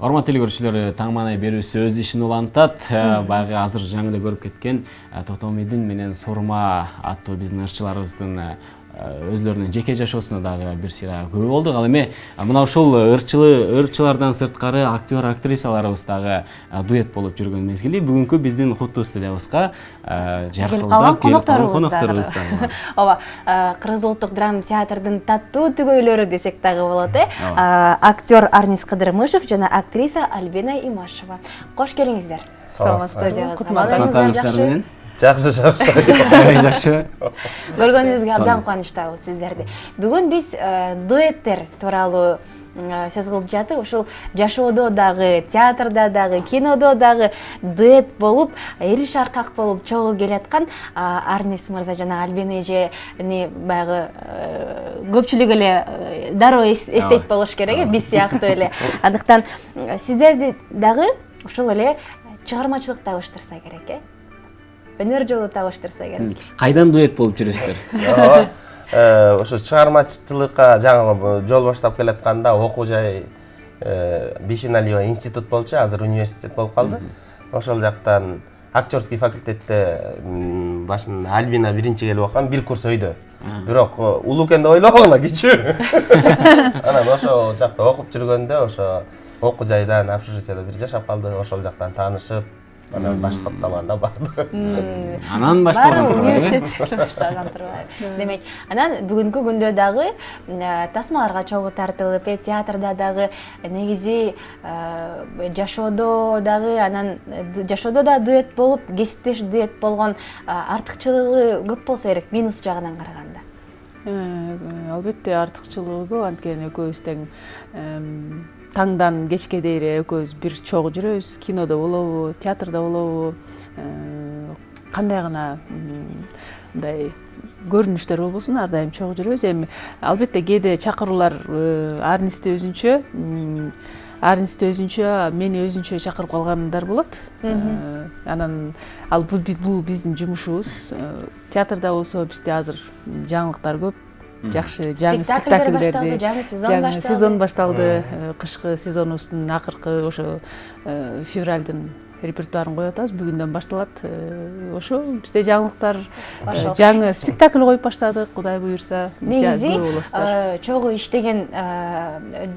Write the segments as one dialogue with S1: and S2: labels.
S1: Урматтуу көрүүчүлөр, Таңманай берүүсү өз ишин улантат. Баягы азыр жаңы эле көрүп кеткен Тотомидин менен Сурма аттуу биздин ырчыларыбыздын өзлөрүнүн жеке жашоосуна дагы бир сыйра күбө болдук. Ал эми мына ушул ырчылардан сырткары актер актрисаларыбыз дагы дуэт болуп жүргөн мезгили бүгүнкү биздин хуттуу студиябызга жаркылдап келип калган конокторубуз дагы.
S2: Ооба, Кыргыз улуттук драма театрдын таттуу түгөйлөрү десек дагы болот, актер Арнис Кыдырмышев жана актриса Альбина Имашева. Кош келиңиздер.
S3: Студиябызга.
S1: Жакшы.
S2: Көргөнүбүзгө абдан кубанычтабыз сиздерди. Бүгүн биз дуэттер тууралуу сөз кылып жаттык. Ушул жашоодо дагы, театрда дагы, кинодо дагы дуэт болуп, эри шаркак болуп чогуу келаткан Арнис мырза жана Альбина эжени баягы көпчүлүк эле дароо эстейт болуш керек, биз сыяктуу эле. Андыктан сиздерди дагы ушул эле чыгармачылыкта табыштырса керек, өнөр жолу табыштырса керек.
S1: Кайдан дуэт болуп жүрөсүздөр?
S3: Ошо чыгармачылыкка жаңы жол баштап келатканда окуу жай Бишеналиева институт болчу, азыр университет болуп калды. Ошол жактан актерский факультетте башында Альбина биринчи келип окуган, бир курс өйдө. Бирок улуу экен деп ойлогон эле кичүү. Анан ошол жакта окуп жүргөндө ошо окуу жайдан общежитиеде бир жашап калды, ошол жактан таанышып, анан башталганда барды.
S1: Анан башталган турбайбы?
S2: Университет башталган турбайбы? Демек, анан бүгүнкү күндө дагы тасмаларга чогуу тартылып, театрда дагы негизи жашоодо дагы, анан жашоодо да дуэт болуп, кесиптеш дуэт болгон артыкчылыгы көп болсо керек, минус жагынан караганда.
S4: Албетте артыкчылыгы көп, анткени экөөбүз тең таңдан кечке дейре экөөбүз бир чогуу жүрөбүз, кинодо болобу, театрда болобу, кандай гана мындай көрүнүштөр болбосун, ар дайым чогуу жүрөбүз. Эми албетте кээде чакыруулар Арнисти өзүнчө, мени өзүнчө чакырып калгандар болот. Анан ал бул биздин жумушубуз. Театрда болсо бизде азыр жаңылыктар көп. Жакшы жаңы спектакльдерди, жаңы сезон башталды. Кышкы сезонубуздун акыркы ошо февралдын репертуарын коюп атабыз, бүгүндөн башталат. Ошо бизде жаңылыктар, жаңы спектакль коюп баштадык, Кудай буйрса.
S2: Негизи чогуу иштеген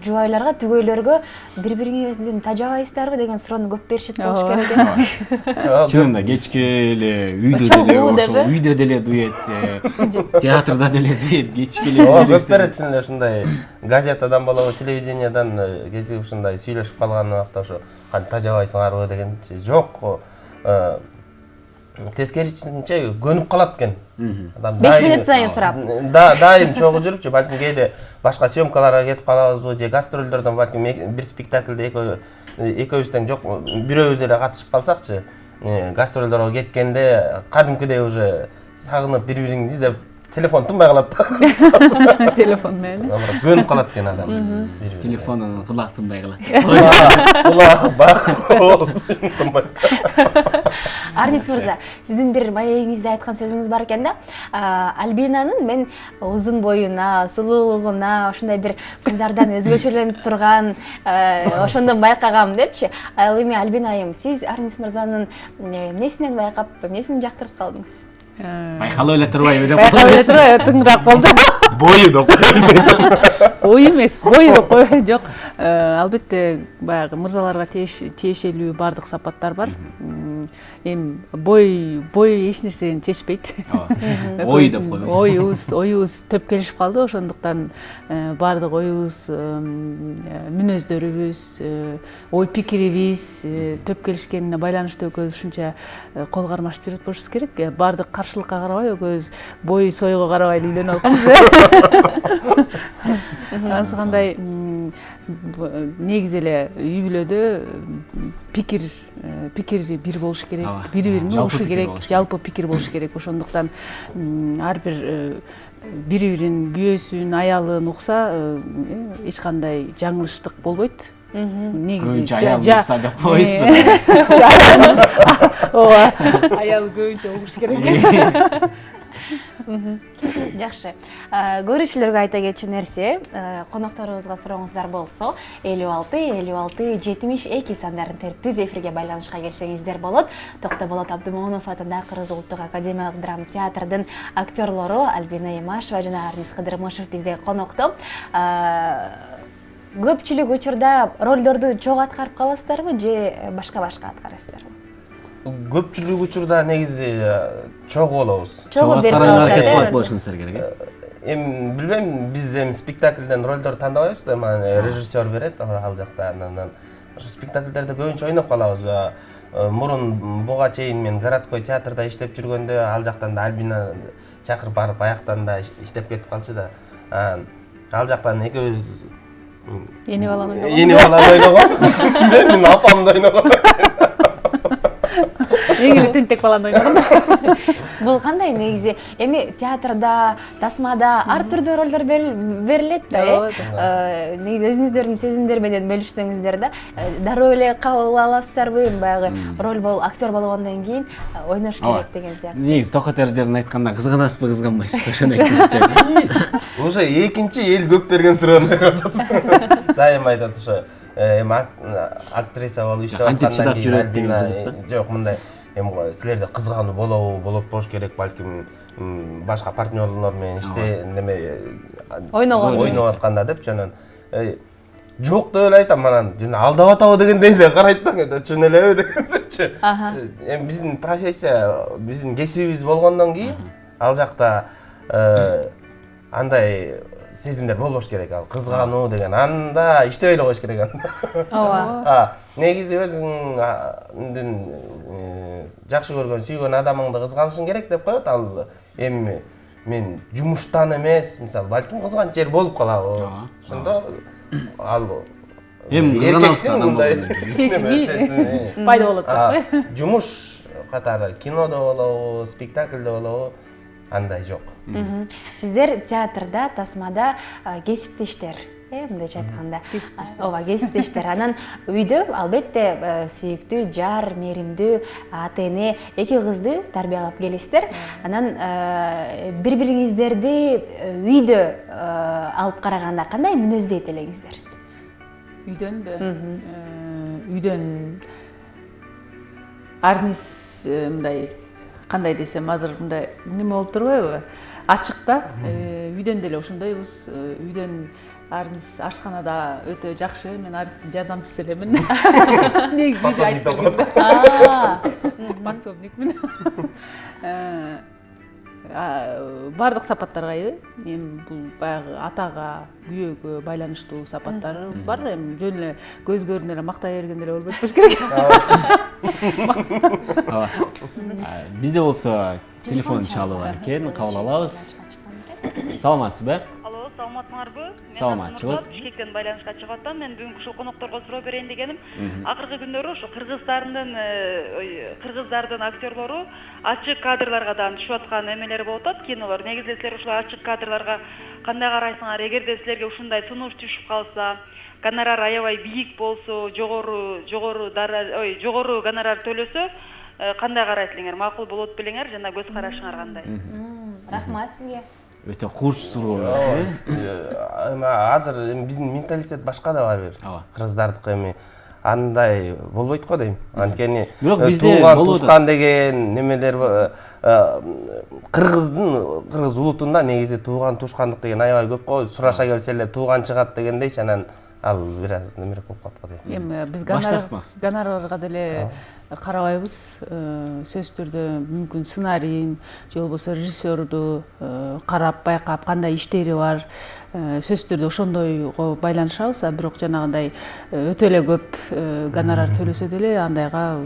S2: жубайларга, түгөйлөргө бири-бириңизден тажабайсыздарбы деген суроону көп беришет болуш керек экен.
S1: Чынында кечке эле үйдө деле ошол үйдө деле дуэт, театрда деле дуэт, кечке эле.
S3: Көп берет чын эле ушундай газетадан болобу, телевидениядан кези ушундай сүйлөшүп калган убакта ошо кантип тажабайсыңарбы деген жок. Тескерисинче көнүп калат экен.
S2: 5 мүнөт сайын сурап.
S3: Дайым чогуу жүрүпчү, балким кээде башка съемкаларга кетип калабызбы, же гастролдордон балким бир спектакльде экөөбүз тең жок, бирөөбүз эле катышып калсакчы, гастролдорго кеткенде кадимкидей уже сагынып бири-бириңди издеп телефон тынбай калат да.
S4: Телефон менен.
S3: Көнүп калат экен адам.
S1: Телефонун кулак тынбай калат.
S3: Кулак бар, тынбай.
S2: Арнис мырза, сиздин бир маегиңизде айткан сөзүңүз бар экен да. Альбинанын мен узун боюна, сулуулугуна, ошондой бир кыздардан өзгөчөлөнүп турган, ошондон байкагам депчи. Ал эми Альбина айым, сиз Арнис мырзанын эмнесинен байкап, эмнесин жактырып калдыңыз?
S1: Байкалып эле турбайбы деп
S4: Байкалып эле турбайбы, тыңдап калдым.
S1: Бою деп коесуз.
S4: Ой эмес, бою деп койгон жок. Албетте баягы мырзаларга тиешелүү бардык сапаттар бар. Эми бой эч нерсени чечпейт.
S1: Ой деп койбойсуз.
S4: Оюбуз төп келишип калды, ошондуктан бардык оюбуз, мүнөздөрүбүз, ой пикирибиз төп келишкенине байланыштуу экөөбүз ушунча кол кармашып жүрөт болушубуз керек. Бардык каршылыкка карабай экөөбүз бой сойго карабай үйлөнүп алыппыз. Анысы кандай негизи эле үй бүлөдө пикир бир болуш керек, бири-бирин угушу керек, жалпы пикир болуш керек. Ошондуктан ар бир бири-бирин күйөөсүн, аялын укса, эч кандай жаңылыштык болбойт.
S1: Көбүнчө аял укса деп коесузбу?
S4: Ооба, аял көбүнчө угуш керек.
S2: Жакшы. Көрүүчүлөргө айта кетчү нерсе, конокторубузга сурооңуздар болсо 56-56-72 сандарын терип түз эфирге байланышка келсеңиздер болот. Токтоболот Абдымомунов атындагы Кыргыз Улуттук академиялык драма театрдын актерлору Альбина Имашева жана Арнис Кыдырмышев бизде конокто. Көпчүлүк учурда ролдорду чогуу аткарып каласыздарбы же башка аткарасыздарбы?
S3: Көпчүлүк учурда негизи чогуу болобуз.
S2: Чогуу берип
S1: аракет кылып
S2: калышат.
S1: болушуңуздар керек.
S3: Эми билбейм, биз эми спектакльден ролдор тандабайбыз, режиссер берет ал жакта. Анан ошо спектакльдерде көбүнчө ойноп калабыз. Мурун буга чейин мен городской театрда иштеп жүргөндө ал жактан да Альбина чакырып барып аяктан да иштеп кетип калчу да. Ал жактан экөөбүз
S4: эни баланы
S3: ойногонбуз. Менин апамды ойногон.
S4: эң эле тентек баланы ойногон.
S2: Бул кандай негизи? Эми театрда, тасмада ар түрдүү ролдор берилет да, негизи өзүңүздөрдүн сезимдер менен бөлүшсөңүздөр да, дароо эле кабыл аласыздарбы? Баягы роль актер болгондон кийин ойнош керек деген сыяктуу.
S1: Негизи токотер жерин айтканда кызганасызбы, кызганбайсызбы? Ошону айтыңызчы.
S3: Уже экинчи эл көп берген суроону берип атат. Дайым айтат ошо. Эми актриса болуп иштеп аткандан кийин Альбина жок, мындай эми силерде кызгануу болот болуш керек, балким башка партнерлор менен неме ойноп атканда деп жанан жок деп эле айтам, анан жана алдап атабы дегендей эле карайт да, чын элеби дегенсечи. Эми биздин профессия, биздин кесибибиз болгондон кийин ал жакта андай сезимдер болбош керек. Ал кызгануу деген анда иштебей эле коюш керек анда.
S2: Ооба.
S3: Негизи өзүңдүн жакшы көргөн, сүйгөн адамыңды кызганышың керек деп коет. Ал эми мен жумуштан эмес, мисалы, балким кызганыч жер болуп калабы. Ошондо ал
S1: Эми кызганабыздар
S3: мындай
S4: сезими пайда болот деп.
S3: Жумуш катары кинодо болобу, спектакльде болобу, андай жок.
S2: Сиздер театрда, тасмада кесиптештер, мындайча айтканда. Ооба, кесиптештер. Анан үйдө албетте сүйүктүү, жар, мээримдүү ата-эне эки кызды тарбиялап келесиздер. Анан бири-бириңиздерди үйдө алып караганда кандай мүнөздөйт элеңиздер?
S4: Үйдөнбү? Үйдөн Арнис мындай кандай десем, азыр мындай неме болуп турбайбы? Ачык да. Үйдөн деле ошондойбуз. Үйдөн Арнис ашканада өтө жакшы. Мен Арнистин жардамчысы элемин. Негизи үйдө айтып подсобникмин. Бардык сапаттарга эми бул баягы атага, күйөөгө байланыштуу сапаттар бар. Эми жөн эле көз көрүнө эле мактай берген деле болбойт болуш керек.
S1: Бизде болсо телефон чалып бар экен, кабыл алабыз. Саламатсызбы?
S5: Алло, саламатсыңарбы?
S1: Саламатчылык.
S5: Бишкектен байланышка чыгып атам. Мен бүгүнкү ушул конокторго суроо берейин дегеним. Акыркы күндөрү ушу кыргыздардын актерлору ачык кадрларга да түшүп аткан эмелери болуп атат, кинолор. Негизи силер ушул ачык кадрларга кандай карайсыңар? Эгерде силерге ушундай сунуш түшүп калса, гонорар аябай бийик болсо, жогору гонорар төлөсө, кандай карайсыңар? Макул болот белеңер жана көз карашыңар кандай?
S2: Рахмат сизге.
S1: Өтө курч суроо.
S3: Азыр биздин менталитет башка да бар бир. Кыргыздардыкы эми андай болбойт го дейм. Анткени тууган тушкан деген немелер кыргыз улутунда негизи тууган тушкандык деген аябай көп го. Сураша келсе эле тууган чыгат дегендейчи, анан ал бир аз немерек болуп калат го дейм.
S4: Эми биз гонорарга деле карабайбыз. Сөзсүз түрдө мүмкүн сценарийин же болбосо режиссерду карап, байкап кандай иштери бар, сөзсүз түрдө ошондойго байланышабыз. Бирок жанагындай өтө эле көп гонорар төлөсө деле андайга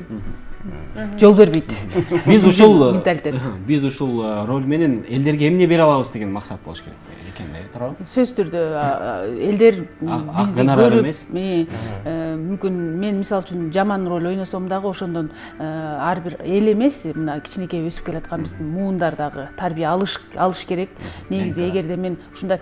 S4: жол бербейт. Биз
S1: ушул роль менен элдерге эмне бере алабыз деген максат болуш керек экен деп турабы.
S4: Сөзсүз түрдө элдер бизди көрүп, мүмкүн мен мисалы үчүн жаман роль ойносом дагы ошондон ар бир эл эмес, мына кичинекей өсүп келаткан биздин муундар дагы тарбия алыш керек. Негизи эгерде мен ушундай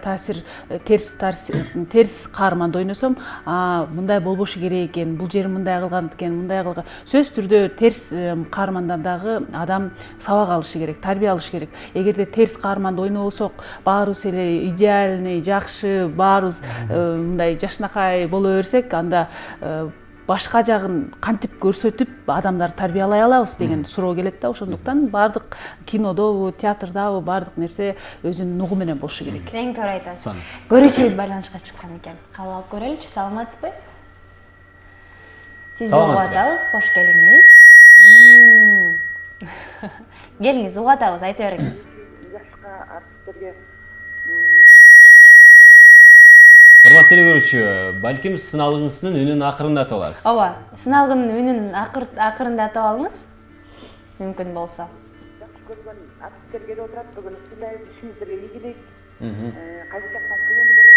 S4: терс каарманды ойносом, мындай болбошу керек экен, бул жери мындай кылган экен, мындай кылган. Сөзсүз түрдө терс каармандан дагы адам сабак алышы керек, тарбия алышы керек. Эгерде терс каарманды ойнобосок, баарыбыз эле идеальный, жакшы, баарыбыз мындай жашынакай боло берсек, анда башка жагын кантип көрсөтүп адамдар тарбиялай алабыз деген суроо келет да. Ошондуктан баардык кинодобу, театрдабы баардык нерсе өзүнүн нугу менен болушу керек.
S2: Эң туура айтасыз. Көрүүчүбүз байланышка чыккан экен. Кабыл алып көрөлүчү. Саламатсызбы? Сизди угуп атабыз. Кош келиңиз. Келиңиз, угуп атабыз, айта бериңиз.
S6: Жашка артисттерге
S1: Урматтуу телекөрүүчү, балким сыналгыңыздын үнүн акырындатып аласыз.
S2: Ооба, сыналгынын үнүн акырындатып алыңыз. Мүмкүн болсо.
S6: жакшы көргөн артисттер келип отурат, бүгүн сыйлайбыз, ишиңиздерге ийгилик. Кайсы жактан кулуну болот?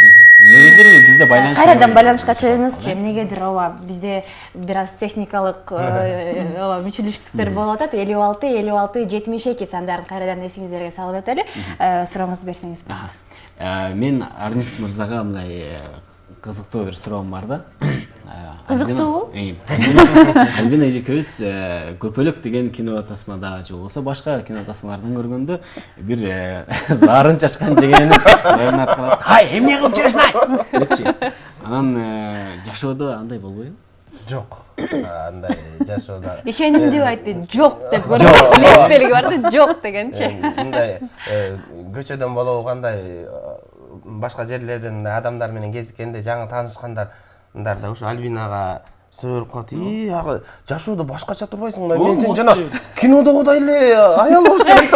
S1: Эмнегедир бизде байланышка
S2: Кайрадан байланышка чыгыңызчы. Эмнегедир ооба бизде бир аз техникалык ооба мүчүлүштүктөр болуп атат. 56 72 сандарын кайрадан эсиңиздерге салып өтөлү. Сурооңузду берсеңиз болот.
S1: Мен Арнис мырзага мындай кызыктуу бир суроом бар да.
S2: Кызыктуубу?
S1: Альбина эжекебиз Көпөлөк деген кино тасмада же болбосо башка кино тасмалардан көргөндө бир зарын чачкан жегени орнатып калат. Ай, эмне кылып жүрөсүң ай? Депчи. Анан жашоодо андай болбойбу?
S3: Жок. Андай жашоодо.
S2: Ишенимдүү айтты, жок деп көрдүм. Леппелиги бар да, жок дегенчи.
S3: Мындай көчөдөн болобу кандай башка жерлерден адамдар менен кезиккенде жаңы таанышкандар да ушу Альбинага суроо берип калат. Ага жашоодо башкача турбайсың да. Мен сен жана кинодогудай эле аял болуш керек деп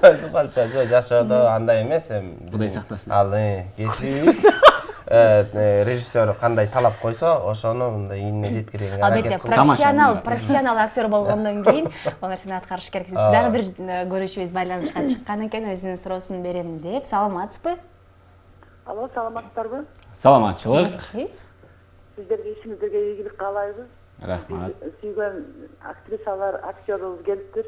S3: айтып калчу. Жок, жашоодо андай эмес.
S1: Кудай сактасын.
S3: Ал кесибиз. Режиссер кандай талап койсо, ошону мындай ийине жеткирүүгө
S2: Албетте, профессионал актер болгондон кийин бул нерсени аткарыш керек. Дагы бир көрүүчүбүз байланышка чыккан экен, өзүнүн суроосун берем деп. Саламатсызбы?
S6: Алло, саламатсыздарбы?
S1: Саламатчылык.
S6: Сиздерге ишиңиздерге ийгилик каалайбыз.
S1: Рахмат.
S6: Сүйгөн актрисалар, актерлорубуз келиптир.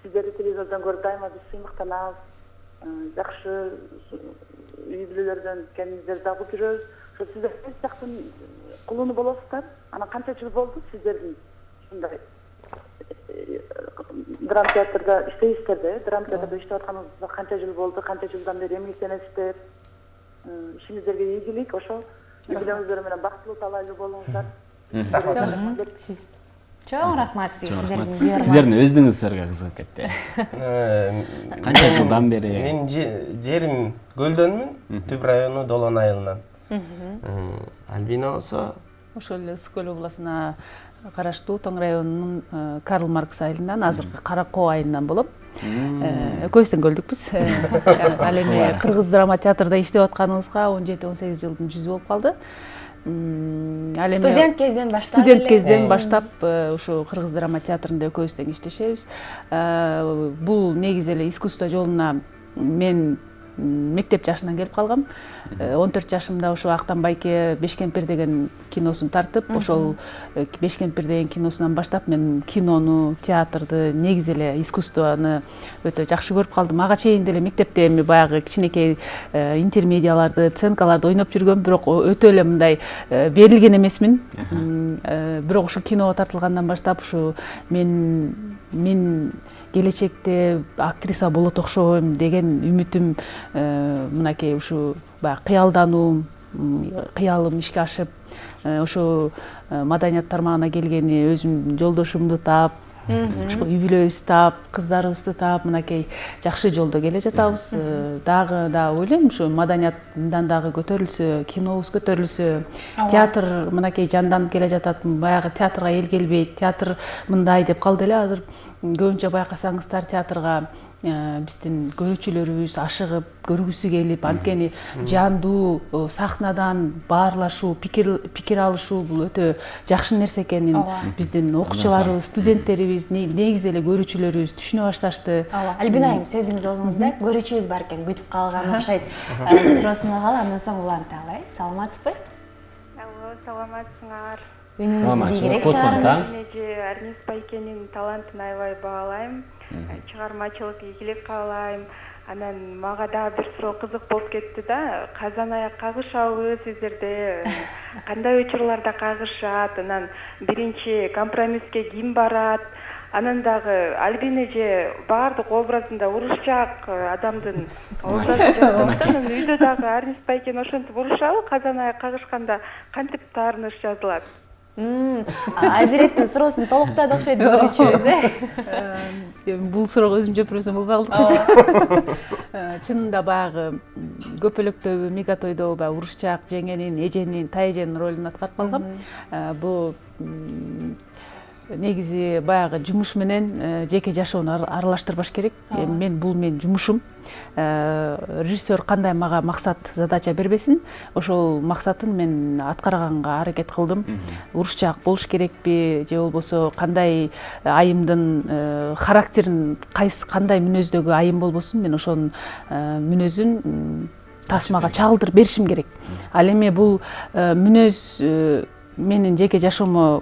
S6: Сиздерди телевизордон көрүп дайыма биз сыймыктанабыз. Жакшы үй бүлөлөрдөн кендиңиздерди табып жүрөбүз. Ошо сиздер кайсы жактын кулуну болосуздар? Анан канча жыл болду сиздердин ушундай драма театрда иштейсиздер да? Драма театрда иштеп атканыңызга канча жыл болду? Канча жылдан бери эмгектенесиздер? Ишиңиздерге ийгилик, ошо үй бүлөңүздөр менен бактылуу талайлуу болуңуздар.
S2: Чоң рахмат сиздердин
S1: Сиздердин өзүңүздөргө кызыгып кетти. Канча жылдан бери?
S3: Мен жерим Көлдөнмүн, Түп району Долон айылынан. Альбина болсо
S4: Ошол эле Ысык көл областына караштуу Тоң районунун Карл Маркс айылынан, азыркы Кара Коо айылынан болом. Экөөбүздөн көлдүкпүз. Ал эми Кыргыз драма театрда иштеп атканыбызга 17-18 жылдын жүзү болуп калды.
S2: Студент кезден баштап
S4: студент кезден баштап ушу Кыргыз драма театрында экөөбүз тең иштешебиз. Бул негизи эле искусство жолуна мен мектеп жашынан келип калгам. 14 жашымда ошо Актан байке Бешкемпир деген киносун тартып, ошол Бешкемпир деген киносунан баштап мен кинону, театрды, негизи эле искусствону өтө жакшы көрүп калдым. Ага чейин деле мектепте эми баягы кичинекей интермедиаларды, сценкаларды ойноп жүргөм, бирок өтө эле мындай берилген эмесмин. Бирок ошо киного тартылгандан баштап ушу мен келечекте актриса болот окшойм деген үмүтүм мынакей ушу баягы кыялдануу, кыялым ишке ашып, ошо маданият тармагына келгени өзүм жолдошумду таап, ошо үй бүлөбүздү таап, кыздарыбызды таап, мынакей жакшы жолдо келе жатабыз. Дагы да ойлойм, ушу маданият мындан дагы көтөрүлсө, кинобуз көтөрүлсө, театр мынакей жанданып келе жатат. Баягы театрга эл келбейт, театр мындай деп калды эле азыр. Көбүнчө байкасаңыздар театрга биздин көрүүчүлөрүбүз ашыгып, көргүсү келип, анткени жандуу сахнадан баарлашуу, пикир алышуу бул өтө жакшы нерсе экенин биздин окуучуларыбыз, студенттерибиз, негизи эле көрүүчүлөрүбүз түшүнө башташты.
S2: Альбина айым, сөзүңүз оозуңузда, көрүүчүбүз бар экен, күтүп калган окшойт. Суроосун алалы, андан соң улантып алайлы. Саламатсызбы?
S7: Алло, саламатсыңар.
S2: Үнүңүздү бийигирээк чыгарыңыз.
S7: Мен Арнис байкенин талантын аябай баалайм. Чыгармачылык ийгилик каалайм. Анан мага дагы бир суроо кызык болуп кетти да. Казан аяк кагышабы сиздерде? Кандай учурларда кагышат? Анан биринчи компромисске ким барат? Анан дагы Альбина же баардык образында урушчаак адамдын образын жазат. Анан үйдө дагы Арнис байкени ошентип урушабы? Казан аяк кагышканда кантип таарыныш жазылат?
S2: Азиреттин суроосун толуктады окшойт көрүүчүбүз,
S4: Бул суроого өзүм жооп берсем болбой калды. Чынында баягы көпөлөктөбү, мегатойдобу баягы урушчаак жеңенин, эженин, таэженин ролун аткарып калгам. Бул негизи баягы жумуш менен жеке жашоону аралаштырбаш керек. Бул менин жумушум. Режиссер кандай мага максат, задача бербесин, ошол максатын мен аткарганга аракет кылдым. Урушчаак болуш керекпи, же болбосо кандай айымдын характерин, кандай мүнөздөгү айым болбосун, мен ошонун мүнөзүн тасмага чагылдырып беришим керек. Ал эми бул мүнөз менин жеке жашоомо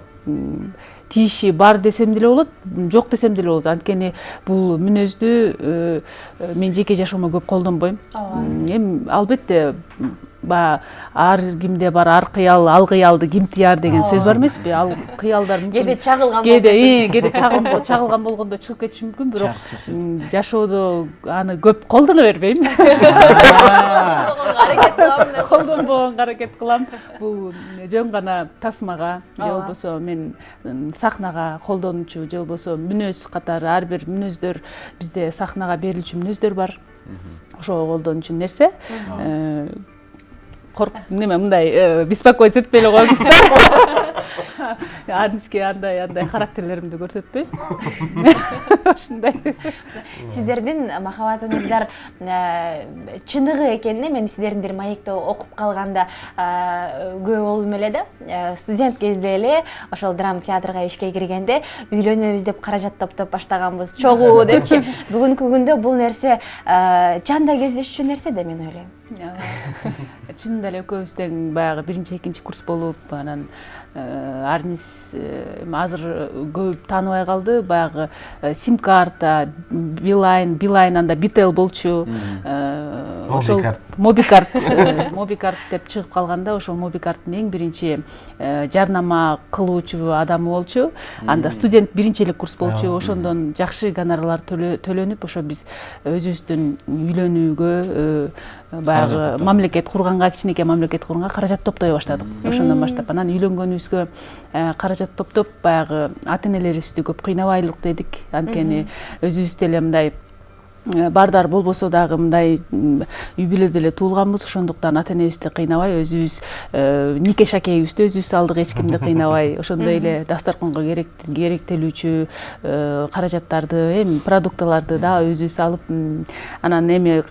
S4: тиеши бар десем деле болот, жок десем деле болот. Анткени бул мүнөздү мен жеке жашоомо көп колдонбойм. Эми албетте баягы ар кимде бар ар кыял, ал кыялды ким тыяр деген сөз бар эмеспи? Ал кыялдар
S2: кээде чагылган
S4: кээде чагылган болгондо чыгып кетиши мүмкүн, бирок жашоодо аны көп колдоно бербейм. Колдонбогонго аракет кылам. Бул жөн гана тасмага, же болбосо мен сахнага колдонуучу, же болбосо мүнөз катары ар бир мүнөздөр бизде сахнага берилчү мүнөздөр бар. Ошого колдонуучу нерсе. Неме мындай беспокоить этпей эле коебуз да. Арниске андай характерлеримди көрсөтпөй. Ушундай.
S2: Сиздердин махабатыңыздар чыныгы экенине мен сиздердин бир маекте окуп калганда күбө болдум эле да. Студент кезде эле ошол драма театрга ишке киргенде үйлөнөбүз деп каражат топтоп баштаганбыз. Чогуу депчи. Бүгүнкү күндө бул нерсе жанда кездешчү нерсе да, мен ойлойм.
S4: Чынында эле экөөбүз тең баягы биринчи, экинчи курс болуп, анан Арнис азыр көп тааныбай калды. Баягы сим-карта, Билайн анда Бител болчу. Ошол Мобикарт деп чыгып калганда, ошол Мобикарттын эң биринчи жарнама кылуучу адамы болчу. Анда студент биринчи эле курс болчу. Ошондон жакшы гонорарлар төлөнүп, ошо биз өзүбүздүн үйлөнүүгө баягы мамлекет курганга, кичинекей мамлекет курганга каражат топтой баштадык. Ошондон баштап анан үйлөнгөнүбүзгө каражат топтоп, баягы ата-энелерибизди көп кыйнабайлык дедик. Анткени өзүбүз деле мындай бардар болбосо дагы мындай үй бүлөдө эле туулганбыз, ошондуктан ата-энебизди кыйнабай, өзүбүз нике шакейибизди өзүбүз алдык, эч кимди кыйнабай, ошондой эле дастарканга керектелүүчү каражаттарды, эми продуктыларды да өзүбүз алып, анан эми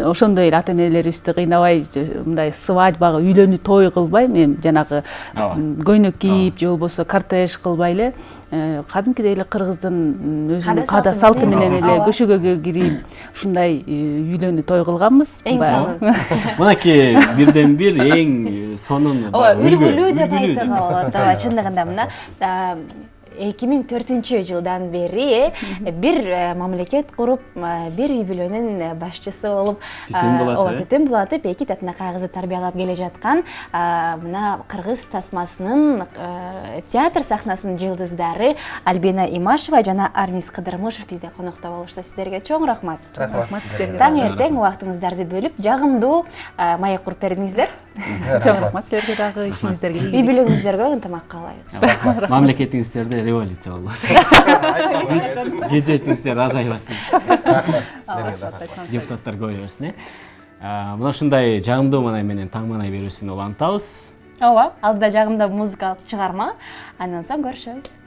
S4: ошондой эле ата-энелерибизди кыйнабай, мындай свадьбага, үйлөнүү той кылбай, эми жанагы көйнөк кийип, же болбосо кортеж кылбай эле кадимкидей эле кыргыздын өзүнүн каада салты менен эле көшөгөгө кирип, ушундай үйлөнүү той кылганбыз.
S2: Эң сонун.
S1: Мынакей бирден бир эң сонун
S2: үлгүлүү деп айтууга болот. Чындыгында мына 2004 жылдан бери бир мамлекет куруп, бир үй бүлөнүн башчысы болуп, Түтүн Булатов эки татына кайгызды тарбиялап келе жаткан мына кыргыз тасмасынын театр сахнасынын жылдыздары Альбина Имашева жана Арнис Кыдырмышев бизде конокто болушту. Сиздерге чоң рахмат.
S3: Рахмат сиздерге.
S2: Таң эртең убактыңыздарды бөлүп, жагымдуу маек куруп бердиңиздер.
S4: Чоң рахмат силерге дагы, ишиңиздерге.
S2: Үй бүлөгүңүздөргө ынтымак каалайбыз.
S1: Мамлекетиңиздерде революция болбосун. Бюджетиңиздер азайбасын. Депутаттар көбөйө берсин. Мына ушундай жагымдуу маанай менен таң маанай берүүсүн улантабыз.
S2: Ооба, алдыда жагымдуу музыкалык чыгарма, андан соң көрүшөбүз.